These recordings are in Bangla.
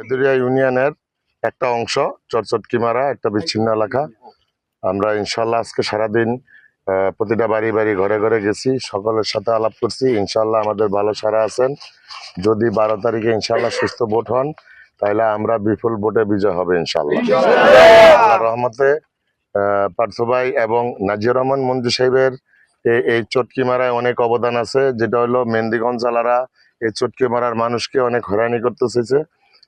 বেদুরিয়া ইউনিয়নের একটা অংশ চরচটকিমারা একটা বিচ্ছিন্ন এলাকা। আমরা ইনশাল্লাহ আজকে সারাদিন প্রতিটা বাড়ি বাড়ি ঘরে ঘরে গেছি, সকলের সাথে আলাপ করছি। ইনশাল্লাহ আমাদের ভালো সারা আছেন। যদি 12 তারিখে ইনশাল্লাহ সুস্থ ভোট হন তাহলে আমরা বিপুল ভোটে বিজয় হবে ইনশাল্লাহ। আল্লাহর রহমতে পার্থ ভাই এবং নাজির রহমান মঞ্জু সাহেবের এই চটকিমারায় অনেক অবদান আছে, যেটা হলো মেহেন্দিগঞ্জ জেলারা এই চটকিমারার মানুষকে অনেক হয়রানি করতে চেয়েছে,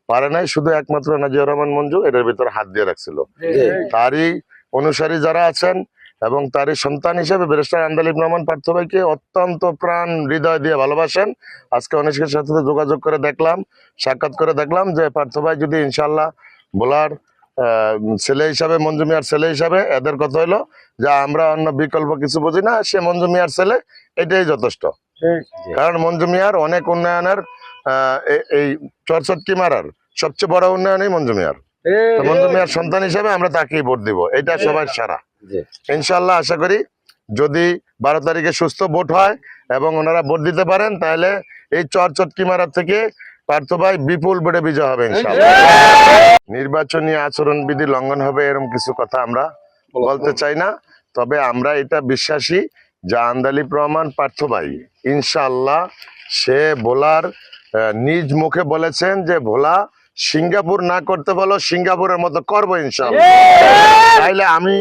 পারে নাই। শুধু একমাত্র নাজির রহমান মঞ্জু এটার ভিতরে হাত দিয়ে রাখছিল। তারই অনুসারী যারা আছেন এবং তারই সন্তান হিসেবে ব্যারিস্টার আন্দালিব রহমান পার্থ ভাইকে অত্যন্ত প্রাণ হৃদয় দিয়ে ভালোবাসেন। আজকে অনেকের সাথে যোগাযোগ করে দেখলাম, সাক্ষাৎ করে দেখলাম যে পার্থ ভাই যদি ইনশাল্লাহ বলার ছেলে হিসাবে, মঞ্জু মিয়ার ছেলে হিসাবে, এদের কথা হলো যে আমরা অন্য বিকল্প কিছু বুঝি না, সে মঞ্জু মিয়ার ছেলে, এটাই যথেষ্ট। কারণ মঞ্জু মিয়ার অনেক উন্নয়নের এই চরচটকিমারার সবচেয়ে বড় উন্নয়নই মঞ্জু মিয়ার। মঞ্জু মিয়ার সন্তান হিসাবে আমরা তাকেই ভোট দিব, এটা সবাই সারা। ইনশাল্লাহ আশা করি যদি 12 তারিখে সুস্থ ভোট হয় এবং ওনারা ভোট দিতে পারেন তাহলে এই চরচটকিমারা থেকে পার্থ ভাই বিপুল ভোটে বিজয় হবে ইনশাল্লাহ। নির্বাচনী আচরণ বিধি লঙ্ঘন হবে এরকম কিছু কথা আমরা বলতে চাই না, তবে আমরা এটা বিশ্বাসী যে আন্দালিব রহমান পার্থ ভাই ইনশাল্লাহ সে ভোলার নিজ মুখে বলেছেন যে ভোলা সিঙ্গাপুর না করতে বলো, সিঙ্গাপুরের মতো করবো ইনশাল্লাহ। তাইলে আমি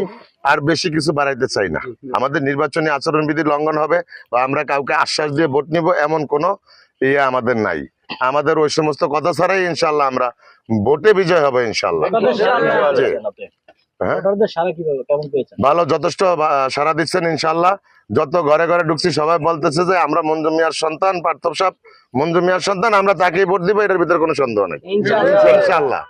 আর বেশি কিছু বাড়াইতে চাই না। আমাদের নির্বাচনী আচরণ বিধি লঙ্ঘন হবে বা আমরা কাউকে আশ্বাস দিয়ে ভোট নিব এমন কোনো ইয়ে আমাদের নাই। আমাদের ওই সমস্ত কথা ছাড়াই ইনশাল্লাহ আমরা ভোটে বিজয় হবে ইনশাল্লাহ। ভালো, যথেষ্ট সারা দিচ্ছেন ইনশাল্লাহ। যত ঘরে ঘরে ঢুকছি সবাই বলতেছে যে আমরা মঞ্জু মিয়ার সন্তান, পার্থ সাহেব মঞ্জু মিয়ার সন্তান, আমরা তাকেই ভোট দিব, এটার ভিতরে কোনো সন্দেহ নেই ইনশাল্লাহ।